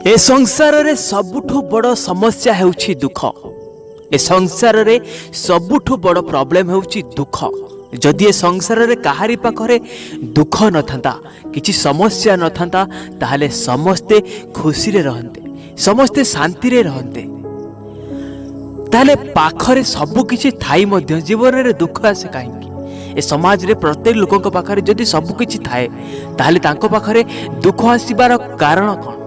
ए संसार रे सबुठु बड़ समस्या हेउछि दुख। ए संसार रे सबुठु बड़ प्रॉब्लम हेउछि दुख। जदि ए संसार रे काहारी पाखरे दुख न थांता, किछि समस्या न थांता, ताहले समस्ते खुशी रे रहंते, समस्ते शांति रे रहंते। ताहले पाखरे सब किछि थाई मध्य जीवन रे दुख आसे काहेकि? ए समाज रे प्रत्येक लोकक पाखरे जदि सब किछि थाए, ताहले तांको पाखरे दुख आसीबार कारण कोन?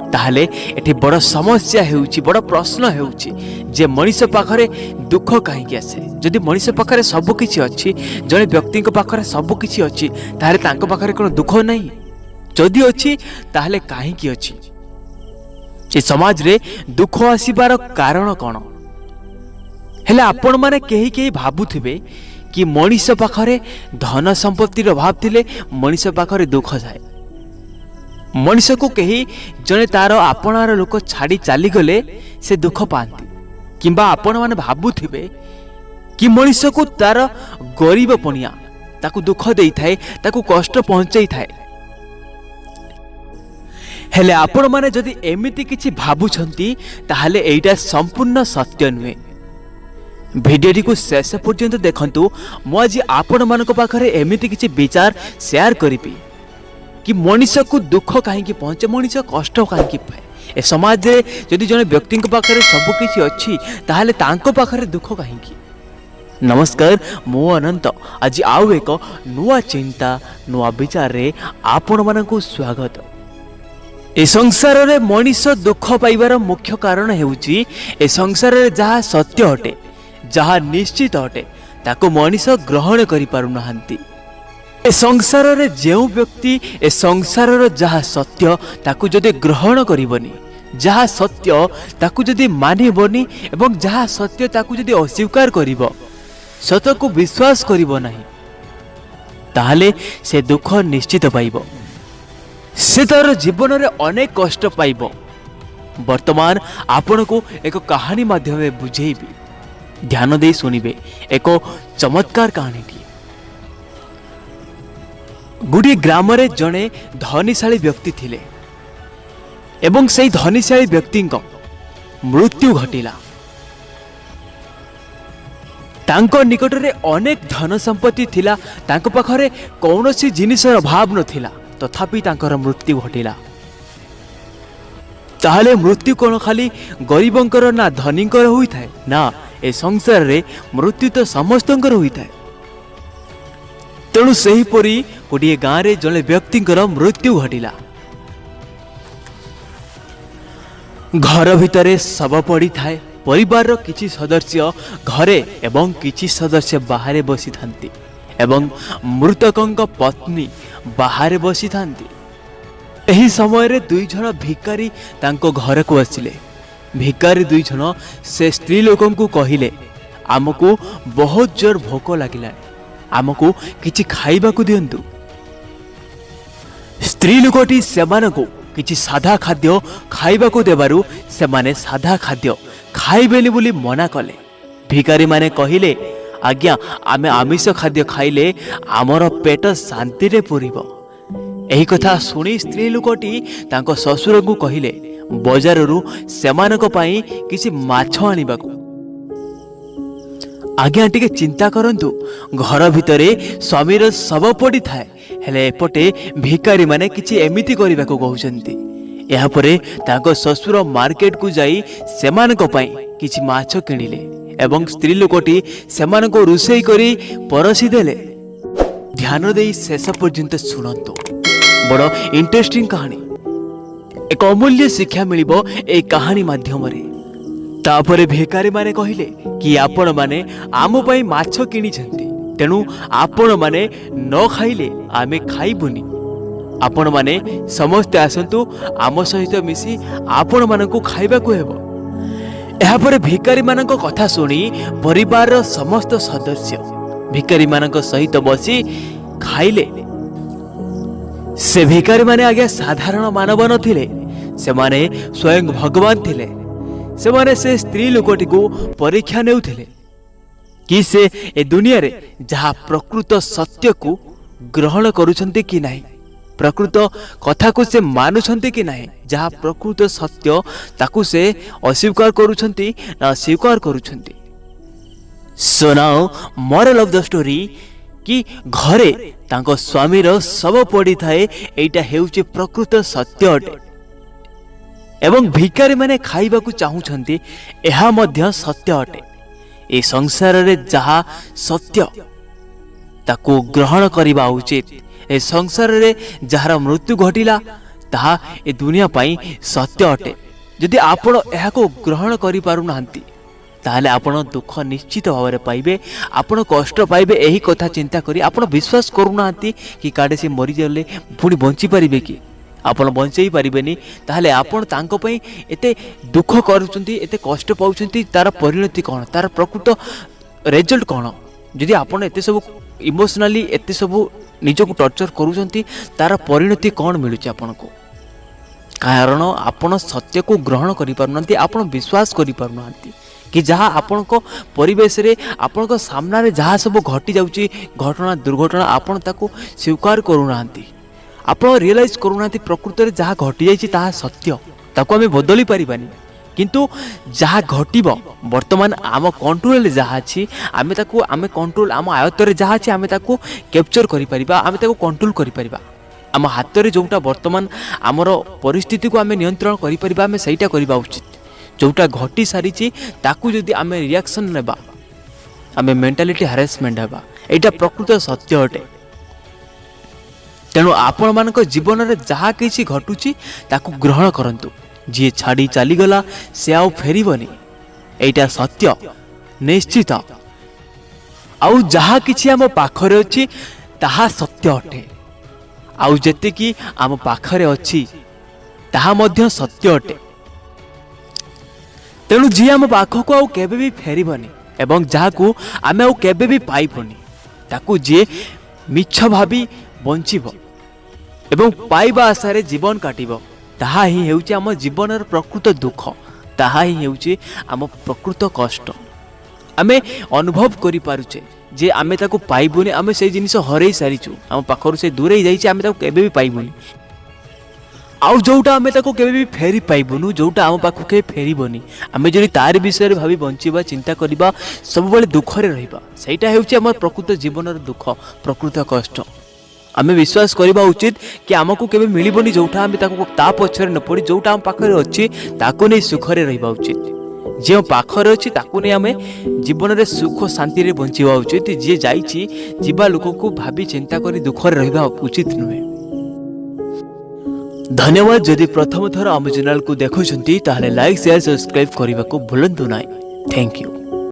ताहले एठी बड़ समस्या हेउछि, बड़ प्रश्न हेउछि जे मनीष पाखरे दुख काहेकि आसे? जदि मनीष पाखरे सब किछि अछि, जणे व्यक्ति पाखरे सब किछि अछि, ताहले तांको पाखरे कोन दुख नाही? जदि अछि ताहले काहेकि अछि? ए समाज रे दुख आसीबार कारण कोन? हेले आपण माने केही केही भाबुथिबे कि मनीष पाखरे धन संपत्तिर अभाव थिले मनीष पाखरे दुख थाए। मनीष को कहीं जने तार आपणार लोक छाड़ी चली गले से दुख पाती, किंबा आपण माने भाबुथिबे कि मनीष को तार गरीब पणिया ताकू दुख देई थाए, ताकू कष्ट पहुंचाई थाए। हेले आपण माने जदि एमिति किछि भाबुछंती ताहले एइटा संपूर्ण सत्य नुहे। भिडियोटी को शेष पर्यंत देखंतु। मु आज आपण मानक पाखरे एमिति किछि विचार शेयर करिपि कि मनीष को दुख कहीं पहुंचे, मनीष कष्ट कहीं पाए। ए समाज रे जदि जने व्यक्ति पाखरे सब किछि अछि ताहले तांको पाखरे दुख कहीं? नमस्कार, मु अनंत आज आउ एक नुआ चिंता नुआ विचार रे आपण मानकु स्वागत। ए संसार रे मनीष दुख पाइबार मुख्य कारण हेउछि ए संसार रे जहा सत्य हटे, जहा निश्चित हटे, ताको मनीष ग्रहण करि पारु नहंती। ए संसार रे जेउ व्यक्ति ए संसार रो जहा सत्य ताकू जदि ग्रहण करिवनी, जहा सत्य ताकू जदि मानिबनी एवं जहा सत्य ताकू जदि अस्वीकार करिवो, सत्य को विश्वास करिवो नाही, ताहले से दुख निश्चित पाइबो। से तार जीवन रे अनेक कष्ट पाइबो। वर्तमान आपण को एक कहानी माध्यमे बुझेइबी, ध्यान दे सुनिबे। एक चमत्कार कहानी थी। गुडी ग्राम रे जणे धनीशाली व्यक्ति थिले एवं सेई धनीशाली व्यक्ति मृत्यु घटिला। तांको निकट रे अनेक धन संपत्ति थिला, तांको पाखरे कौनसी जिनिसर अभाव नथिला, तथापि तांकर मृत्यु घटिला। ताहले मृत्यु कोन खाली गरीबंकर ना धनींकर होई थाए ना? ए संसार रे मृत्यु तो समस्तंकर होई थाए। तेणु सही परी गोटे गाँव रे जने व्यक्ति मृत्यु घटिला। घर भितरे शव पड़ी थाए। परिवार किछि सदस्य घरे एवं किछि सदस्य बाहर बसी थांती एवं मृतकंक पत्नी बाहर बसी थांती। एही समय रे दुई जन भिकारी तांको घर को आसिले। भिकारी दुई जन से स्त्री लोकन को कहिले, आमको बहुत जोर भोक लागिला, आमको किछि खाइबा को दियंतु। स्त्री लोकटी सेमानकु किछि साधा खाद्य खाइबा को देबारु सेमाने साधा खाद्य खाइबेली बोली मना कले। भिकारी माने कहिले, आज्ञा आमे आमिष खाद्य खाइले आमर पेट शांति रे पुरिबो। एही कथा सुनी स्त्री लोकटी तांको ससुर को कहिले बजाररू सेमानक पई किछि माछ आनिबाकू। आज्ञा टिके चिंता करंतु, घर भितरे स्वामीर शव पड़ी थाए, हेले एपटे भिकारी माने किछि एमिति करिबा को कहउचंती। एहा परे ताको ससुर मार्केट को जाई सेमानक पई किछि माछ किनिले एवं स्त्री लोकटी सेमानको रुसेई करी परसी देले। ध्यान देई शेष पर्यंत सुनंतु। बड़ इंटरेस्टिंग कहानी, एक अमूल्य शिक्षा मिलिबो ए कहानी माध्यमरे। तापरे भिकारी माने कहिले कि आपण माने आम पई माछ किनी छंती, तेणु आपण माने न खाइले आमे खाइबुनी। आपण माने समस्त आसंतु आम सहित मिसी आपण मानकु खाइबा को हेबो। एहा परे भिकारी मानक कथा सुनी परिवार समस्त सदस्य भिकारी मानक सहित बसी खाइले। से भिकारी माने आगे साधारण मानव नथिले, से माने स्वयं भगवान थिले। से माने से स्त्री लोकटी को परीक्षा नेउथिले कि से ए दुनिया रे जहा प्रकृत सत्य को ग्रहण करुछंती कि नाही। प्रकृत कथा को से मानुछंती कि नहीं, जहाँ प्रकृत सत्य ताकू से अस्वीकार करुछंती ना स्वीकार करुछंती। So now moral of the story कि घरे तांको स्वामीर शव पड़ी थाए, एटा हेउचे प्रकृत सत्य अटे। एवं भिकारी माने खाइबा को चाहुछंती, एहा मध्य सत्य अटे। ए संसार रे जहा सत्य ताकू ग्रहण करिबा उचित। ए संसार रे जहार मृत्यु घटिला ताहा ए दुनिया पाई सत्य अटे। यदि आपण एहा को ग्रहण करि पारु नांती ताहले आपण दुख निश्चित भाव में पाइबे, आपण कष्ट पाइबे। यही कथा चिंता करी आपण विश्वास करू नांती कि काडे से मरी जाले पुणी बंची पारिबे कि आपण बंचई पारिबेनी। ताहले आपण तांको पई एते दुख करूचंती, एते कष्ट पाउचंती, तार परिणति कोन, तार प्रकृत रिजल्ट कोन? यदि आपण एते सब इमोशनली एते सब निजको टर्चर करूचंती, तार परिणति कोन मिलुची आपनको? कारण आपण सत्य को ग्रहण करि पारुनांती, आपण विश्वास करि पारुनांती कि जहाँ आपण को परिवेश रे आपण को सामना रे जहाँ सब घटी जाउची घटना दुर्घटना, आपण ताको स्वीकार करूनांती, आपण रियलाइज करूनांती प्रकृत रे जहाँ घटी जाइची ताहा सत्य, ताको आमे बदली पारिबानी। किंतु जहाँ घटिबो वर्तमान आम कंट्रोल रे जहाँ अछि, आमे ताको आमे कंट्रोल आम आयत्त रे जहाँ अछि, आमे ताको कैप्चर करि परिबा, आमे ताको कंट्रोल करि परिबा। आम हाथ रे जोटा वर्तमान आमर परिस्थिति को आमे नियंत्रण करि परिबा, आमे सेटा करिबा उचित। जोटा घटी सारी ताकू जदि आमे रिएक्शन नेबा, आमे मेंटालिटी हारेसमेंट हेबा, एटा प्रकृत सत्य अटे। तेणु आपण मानक जीवन रे जहाँ किछि घटुची ताकू ग्रहण करंतु। जी छाड़ी चली गला से आउ फेरिबनी, एटा सत्य निश्चित। आउ जहाँ किछि आम पाखरे अछि ताहा सत्य अटे, आउ जेते कि आम पाखरे अछि ताहा मध्य सत्य अटे। तेणु जी आम पाखक आउ केबे भी फेरिबनी एवं जहाकू आमे आउ केबे भी पाइबनी, ताकू जी मिछ भाबी बंचिब एवं पाइबा आशारे जीवन काटिब, ताहा ही हेउची आम जीवनर प्रकृत दुख, ताहा ही हेउची आम प्रकृत कष्ट। आमे अनुभव करि पारुचे जे आमे ताकू पाइबुनी, आमे से जिनिस हरई सारिचु, आम पाखरु से दूरे जाइछि, आमे ताकू केबे भी पाइबुनी। आउ जोटा आमे ताको केबे भी फेरी पाइबुनु, जोटा आम पाखु के फेरिबनी, आमे जदि तार विषय भावी बंचिबा, चिंता करिबा, सब बेले दुखरे रहिबा, सेटा हेउची हमर प्रकृत जीवनर दुख, प्रकृत कष्ट। आमे विश्वास करिबा उचित कि आमको केबे मिलिबनी जोटा आमे ताको ता पछरे न पड़ी, जोटा आम पाखरे अछि ताको नै सुखरे रहिबा उचित। जे पाखरे अछि ताको नै आमे जीवन रे सुख शांति रे बंचिबा उचित। जे जाइछि जीवा लोक को भाबी चिंता करी दुखरे रहिबा उचित नुहे। धन्यवाद। जदि प्रथम थर आम चैनल को देखुछंती ताहले लाइक शेयर सब्सक्राइब करने को भूलंतु नहीं। Thank you.